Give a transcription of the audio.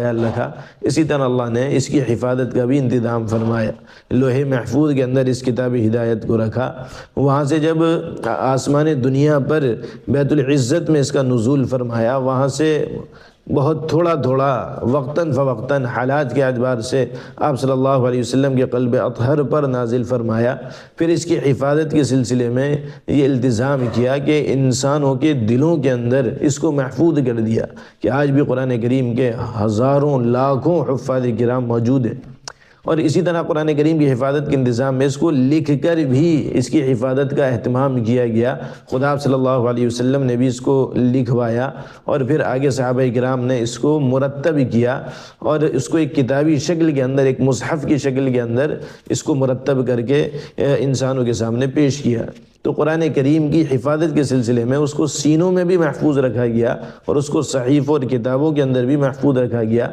خیال رکھا، اسی طرح اللہ نے اس کی حفاظت کا بھی انتظام فرمایا۔ لوح محفوظ کے اندر اس کتاب ہدایت کو رکھا، وہاں سے جب آسمان دنیا پر بیت العزت میں اس کا نزول فرمایا، وہاں سے بہت تھوڑا تھوڑا وقتاً فوقتاً حالات کے اعتبار سے آپ صلی اللہ علیہ وسلم کے قلب اطہر پر نازل فرمایا۔ پھر اس کی حفاظت کے سلسلے میں یہ التزام کیا کہ انسانوں کے دلوں کے اندر اس کو محفوظ کر دیا کہ آج بھی قرآن کریم کے ہزاروں لاکھوں حفاظ کرام موجود ہیں۔ اور اسی طرح قرآن کریم کی حفاظت کے انتظام میں اس کو لکھ کر بھی اس کی حفاظت کا اہتمام کیا گیا۔ خدا صلی اللہ علیہ وسلم نے بھی اس کو لکھوایا، اور پھر آگے صحابہ کرام نے اس کو مرتب کیا اور اس کو ایک کتابی شکل کے اندر، ایک مصحف کی شکل کے اندر اس کو مرتب کر کے انسانوں کے سامنے پیش کیا۔ تو قرآن کریم کی حفاظت کے سلسلے میں اس کو سینوں میں بھی محفوظ رکھا گیا اور اس کو صحیفوں اور کتابوں کے اندر بھی محفوظ رکھا گیا۔